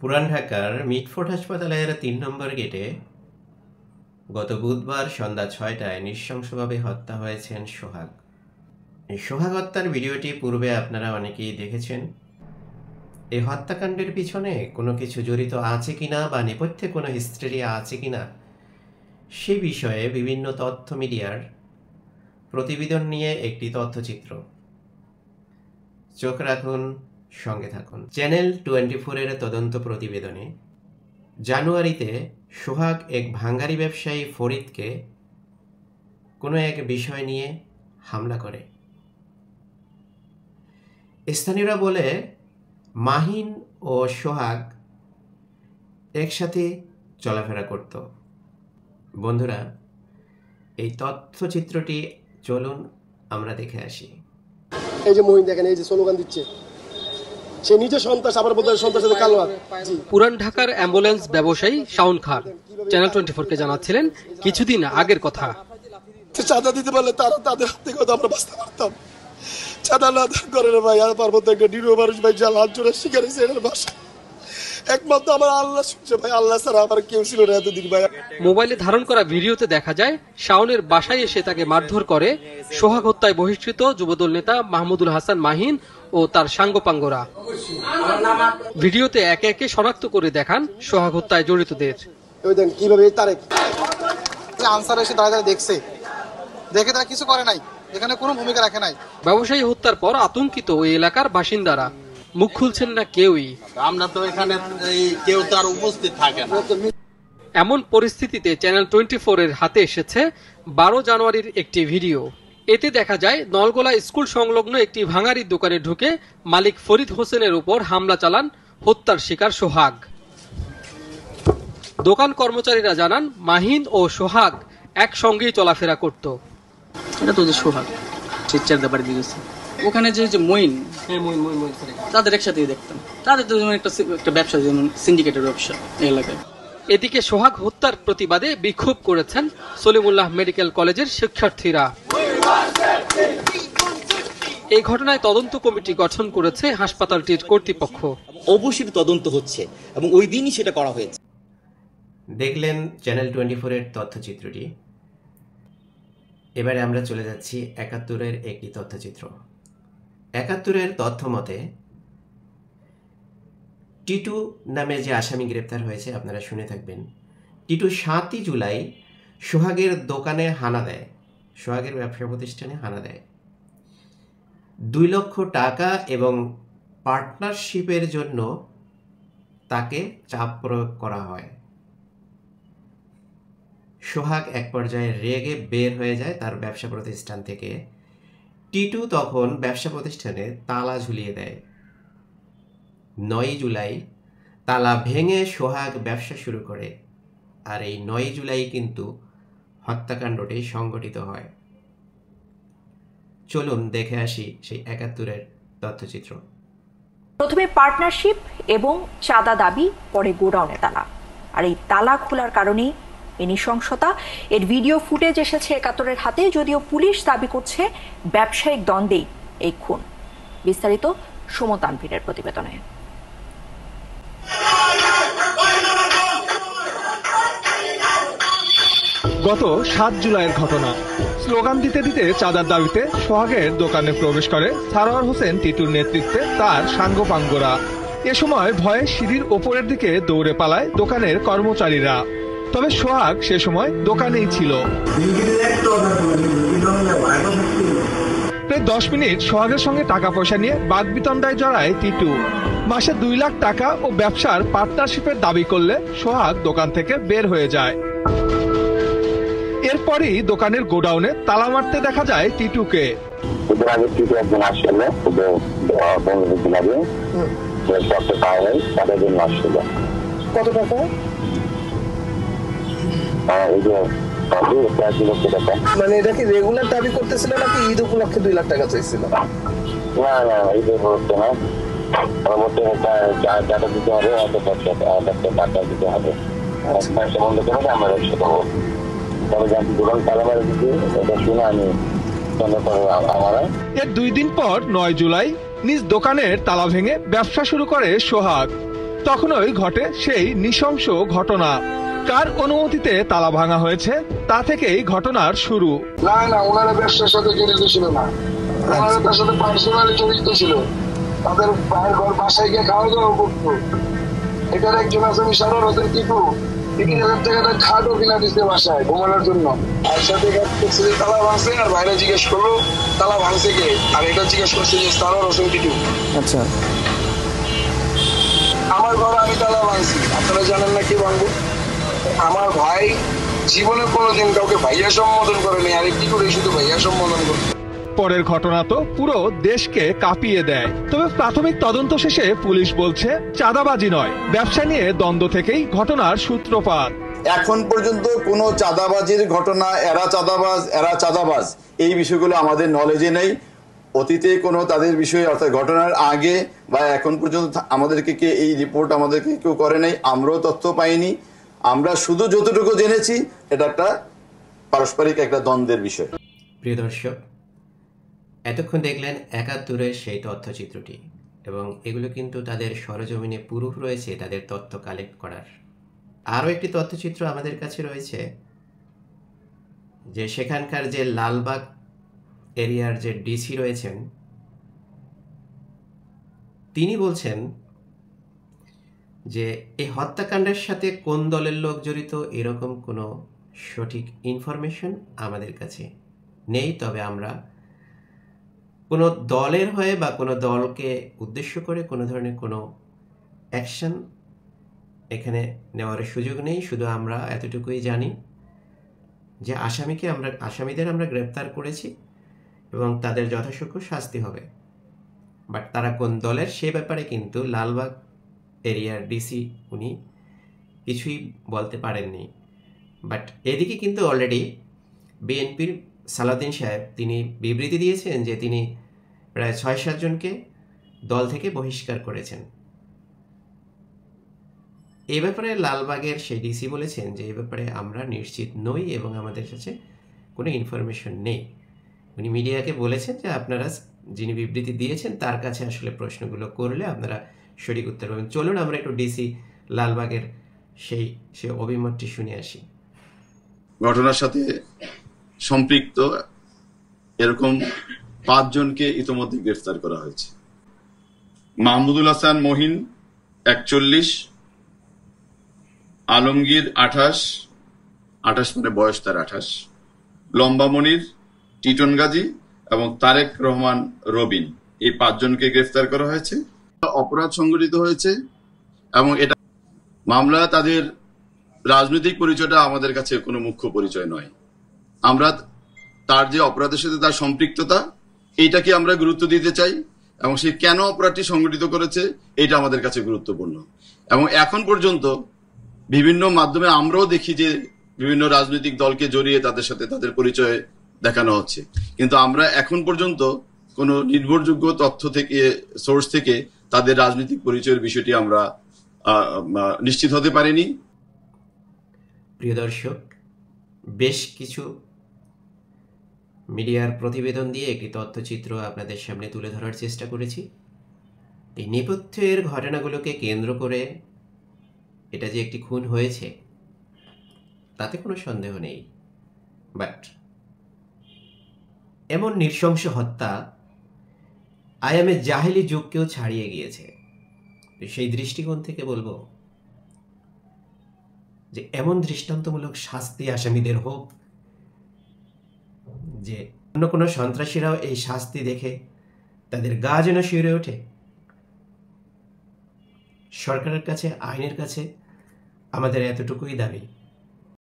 পুরান ঢাকার মিটফোর্ড হাসপাতালের ৩ নম্বর গেটে গত বুধবার সন্ধ্যা ৬টায় নৃশংসভাবে হত্যা হয়েছেন সোহাগ। এই সোহাগ হত্যার ভিডিওটি পূর্বে আপনারা অনেকেই দেখেছেন। এই হত্যাকাণ্ডের পিছনে কোনো কিছু জড়িত আছে কিনা বা নেপথ্যে কোনো হিস্ট্রি আছে কিনা সে বিষয়ে বিভিন্ন তথ্য মিডিয়ার প্রতিবেদন নিয়ে একটি তথ্যচিত্র। চোখ রাখুন, সঙ্গে থাকুন। চ্যানেল 24-এর তদন্ত প্রতিবেদনে জানুয়ারিতে সোহাগ এক ভাঙ্গারি ব্যবসায়ী ফরিদকে কোনো এক বিষয় নিয়ে হামলা করে। স্থানীয়রা বলে মাহিন ও সোহাগ একসাথে চলাফেরা করত। বন্ধুরা, এই তথ্যচিত্রটি চলুন আমরা দেখে আসি। এই যে মহিন দেখেন, এই যে স্লোগান দিচ্ছে, সে নিজে সন্ত্রাস, আবার বোধহয় সন্ত্রাসের কালো হাত। পুরান ঢাকার অ্যাম্বুলেন্স ব্যবসায়ী শাওন খান চ্যানেল 24-কে জানাচ্ছিলেন কিছুদিন আগের কথা। চাঁদা দিতে পারলে তারা তাদের হাত থেকে আমরা বাঁচতে পারতাম। চাঁদা না করে না ভাই, আর পারবো তো একটা নিরীহ মানুষ ভাই, যা লাল চোরের শিকার হয়েছে এটার বাসা একমাত্র আমার আল্লাহ শুনছে ভাই, আল্লাহ ছাড়া আমার কেউ ছিল না এতদিন ভাই। মোবাইলে ধারণ করা ভিডিওতে দেখা যায় শাওনের বাসায় এসে তাকে মারধর করে সোহাগ হত্যায় বহিষ্কৃত যুবদল নেতা মাহমুদুল হাসান মাহিন ও তার সাঙ্গপাঙ্গরা। ভিডিওতে একে একে শনাক্ত করে দেখান সোহাগ হত্যায় জড়িতদের। ওই দেখেন কিভাবে তারেক আনসার এসে দাঁড়িয়ে দেখছে, দেখে তারা কিছু করে নাই, এখানে কোনো ভূমিকা রাখে নাই। ব্যবসায়ী হত্যার পর আতঙ্কিত ওই এলাকার বাসিন্দারা, মুখ খুলছেন না কেউই। আমরা তো এখানে কেউ তার উপস্থিত থাকে না। এমন পরিস্থিতিতে চ্যানেল 24-এর হাতে এসেছে 12 জানুয়ারির একটি ভিডিও। এতে দেখা যায় নলগোলা স্কুল সংলগ্ন একটি ভাঙারির দোকানে ঢুকে মালিক ফরিদ হোসেনের উপর হামলা চালান হত্যার শিকার সোহাগ। দোকান কর্মচারীরা জানান মাহিন ও সোহাগ একসঙ্গেই চলাফেরা করত। এটা তো যে সোহাগ চিচ্চার বাড়ি দিয়েছে, ওখানে যে মইন তাদের একসাথেই দেখতাম। তাদের তো যেমন একটা ব্যবসা, যেমন সিন্ডিকেটের ব্যবসা এই এলাকায়। এদিকে সোহাগ হত্যার প্রতিবাদে বিক্ষোভ করেছেন সলিমুল্লাহ মেডিকেল কলেজের শিক্ষার্থীরা। এই ঘটনায় তদন্ত কমিটি গঠন করেছে হাসপাতালটির কর্তৃপক্ষ। অবশ্যই তদন্ত হচ্ছে এবং ওই দিনই সেটা করা হয়েছে। দেখলেন চ্যানেল 24-এর তথ্যচিত্রটি। এবারে আমরা চলে যাচ্ছি 71-এর একটি তথ্যচিত্র। 71-এর তথ্য মতে টিটু নামে যে আসামি গ্রেপ্তার হয়েছে আপনারা শুনে থাকবেন। টিটু 7ই জুলাই সোহাগের দোকানে হানা দেয়, সোহাগের ব্যবসা প্রতিষ্ঠানে হানা দেয়। 2 লক্ষ টাকা এবং পার্টনারশিপের জন্য তাকে চাপ প্রয়োগ করা হয়। সোহাগ এক পর্যায়ে রেগে বের হয়ে যায় তার ব্যবসা প্রতিষ্ঠান থেকে। টিটু তখন ব্যবসা প্রতিষ্ঠানে তালা ঝুলিয়ে দেয়। 9 জুলাই তালা ভেঙে সোহাগ ব্যবসা শুরু করে। আর এই 9 জুলাই কিন্তু হত্যাকাণ্ডটি সংঘটিত হয়। চলুন দেখে আসি সেই 71-এর তথ্যচিত্র। প্রথমে পার্টনারশিপ এবং চাঁদা দাবি, পরে গোডাউনে তালা। আর এই তালা খোলার কারণেই এই নৃশংসতা। এর ভিডিও ফুটেজ এসেছে 71-এর হাতে, যদিও পুলিশ দাবি করছে ব্যবসায়িক দ্বন্দ্বেই এই খুন। বিস্তারিত সুমন তানভীরের প্রতিবেদনে। গত 7 জুলাইয়ের ঘটনা। স্লোগান দিতে দিতে চাঁদার দাবিতে সোহাগের দোকানে প্রবেশ করে সারোয়ার হোসেন টিটুর নেতৃত্বে তার সাঙ্গপাঙ্গরা। এ সময় ভয়ে সিঁড়ির ওপরের দিকে দৌড়ে পালায় দোকানের কর্মচারীরা। তবে সোহাগ সে সময় দোকানেই ছিল। প্রায় 10 মিনিট সোহাগের সঙ্গে টাকা পয়সা নিয়ে বাগবিতণ্ডায় জড়ায় টিটু। মাসে 2 লাখ টাকা ও ব্যবসার পার্টনারশিপের দাবি করলে সোহাগ দোকান থেকে বের হয়ে যায়। এরপরই দোকানের গোডাউনে তালা মারতে দেখা যায় টিটুকে। কত টাকা? মানে এটা কি রেগুলার দাবি করতেছিল নাকি ঈদ উপলক্ষে 2 লাখ টাকা চাইছিল? না না, ঈদ উপলক্ষে না, টাকা দিতে হবে, টাকা দিতে হবে। বন্ধ করে আমরা ব্যবসা করবো। তবে দোকান তালা মারা দিচ্ছি, এটা শুনে আমি এর 2 দিন পর 9 জুলাই নিজ দোকানের তালা ভেঙে ব্যবসা শুরু করে সোহাগ। তখনই ঘটে সেই নৃশংস ঘটনা। কার অনুমতিতে তালা ভাঙা হয়েছে তা থেকেই ঘটনার শুরু। না ওনারা ব্যবসার সাথে জড়িত ছিল না, ওনারা তার সাথে পার্সোনালি জড়িত ছিল। তাদের ভাইয়ের ঘর বাসায় গিয়ে খাওয়া দাওয়া করতো। এটার একজন আসামি সারোয়ার হোসেন টিপু 30,000 টাকা খাটও কিনা দিচ্ছে বাসায় ঘুমানোর জন্য। আর সাথে তালা ভাঙছে, আর ভাইরা জিজ্ঞেস করলো তালা ভাঙছে কে, আর এটা জিজ্ঞেস করছে যে সারোয়ার হোসেন টিপু। আচ্ছা, আমার ঘর আমি তালা ভাঙছি, আপনারা জানেন না কি ভাঙবো? আমার ভাই জীবনে কোনোদিন কাউকে ভাইয়া সম্বোধন করেনি, আর কি করে শুধু ভাইয়া সম্বোধন করে। পরের ঘটনা তো পুরো দেশকে কাঁপিয়ে দেয়। তবে প্রাথমিক তদন্ত শেষে পুলিশ বলছে চাঁদাবাজি নয়, ব্যবসা নিয়ে দ্বন্দ্ব থেকেই ঘটনার সূত্রপাত। এখন পর্যন্ত কোনো চাঁদাবাজির ঘটনা, এরা চাঁদাবাজ এই বিষয়গুলো আমাদের নলেজে নেই। অতীতে কোনো তাদের বিষয়ে অর্থাৎ ঘটনার আগে বা এখন পর্যন্ত আমাদেরকে এই রিপোর্ট আমাদেরকে কেউ করে নাই, আমরাও তথ্য পাইনি। আমরা শুধু যতটুকু জেনেছি এটা একটা পারস্পরিক একটা দ্বন্দ্বের বিষয়। প্রিয় দর্শক, এতক্ষণ দেখলেন 71-এর সেই তথ্যচিত্রটি, এবং এগুলো কিন্তু তাদের সরজমিনে প্রুফ রয়েছে তাদের তথ্য কালেক্ট করার। আরও একটি তথ্যচিত্র আমাদের কাছে রয়েছে, যে সেখানকার যে লালবাগ এরিয়ার যে ডিসি রয়েছেন, তিনি বলছেন যে এই হত্যাকাণ্ডের সাথে কোন দলের লোক জড়িত এরকম কোনো সঠিক ইনফরমেশন আমাদের কাছে নেই। তবে আমরা কোনো দলের হয়ে বা কোনো দলকে উদ্দেশ্য করে কোনো ধরনের কোনো অ্যাকশন এখানে নেওয়ার সুযোগ নেই। শুধু আমরা এতটুকুই জানি যে আসামিদের আমরা গ্রেপ্তার করেছি এবং তাদের যথাযোগ্য শাস্তি হবে। বাট তারা কোন দলের সে ব্যাপারে কিন্তু লালবাগ এরিয়ার ডিসি উনি কিছুই বলতে পারেননি। বাট এদিকে কিন্তু অলরেডি বিএনপির সালাউদ্দিন সাহেব তিনি বিবৃতি দিয়েছেন যে তিনি প্রায় 6-7 জনকে দল থেকে বহিষ্কার করেছেন। এই ব্যাপারে লালবাগের সেই ডিসি বলেছেন যে এই ব্যাপারে আমরা নিশ্চিত নই এবং আমাদের কাছে কোনো ইনফরমেশন নেই। উনি মিডিয়াকে বলেছেন যে আপনারা যিনি বিবৃতি দিয়েছেন তার কাছে আসলে প্রশ্নগুলো করলে আপনারা সঠিক উত্তর পাবেন। চলুন আমরা একটু ডিসি লালবাগের সেই অভিমতটি শুনে আসি। ঘটনার সাথে সম্পৃক্ত এরকম 5 জনকে ইতোমধ্যে গ্রেফতার করা হয়েছে। মাহমুদুল হাসান মহিন 41, আলমগীর 28 মানে বয়স তার 28, লম্বা মনির, টিটন গাজী এবং তারেক রহমান রবিন, এই 5 জনকে গ্রেফতার করা হয়েছে। অপরাধ সংঘটিত হয়েছে এবং এটা মামলা তাদের রাজনৈতিক পরিচয়টা আমাদের কাছে কোনো মুখ্য পরিচয় নয়। আমরা তার যে অপরাধের সাথে তার সম্পৃক্ততা এইটাকে আমরা গুরুত্ব দিতে চাই এবং সে কেন অপরাধটি সংঘটিত করেছে এটা আমাদের কাছে গুরুত্বপূর্ণ। এবং এখন পর্যন্ত বিভিন্ন মাধ্যমে আমরাও দেখি যে বিভিন্ন রাজনৈতিক দলকে জড়িয়ে তাদের সাথে তাদের পরিচয় দেখানো হচ্ছে, কিন্তু আমরা এখন পর্যন্ত কোনো নির্ভরযোগ্য তথ্য থেকে সোর্স থেকে তাদের রাজনৈতিক পরিচয়ের বিষয়টি আমরা নিশ্চিত হতে পারিনি। প্রিয় দর্শক, বেশ কিছু মিডিয়ার প্রতিবেদন দিয়ে একটি তথ্যচিত্র আপনাদের সামনে তুলে ধরার চেষ্টা করেছি। এই নেপথ্যের ঘটনাগুলোকে কেন্দ্র করে এটা যে একটি খুন হয়েছে তাতে কোনো সন্দেহ নেই, বাট এমন নৃশংস হত্যা আয়ামে জাহেলি যুগকেও ছাড়িয়ে গিয়েছে। সেই দৃষ্টিকোণ থেকে বলবো যে এমন দৃষ্টান্তমূলক শাস্তি আসামিদের হোক যে অন্য কোনো সন্ত্রাসীরাও এই শাস্তি দেখে তাদের গা যেন শিউরে ওঠে। সরকারের কাছে, আইনের কাছে আমাদের এতটুকুই দাবি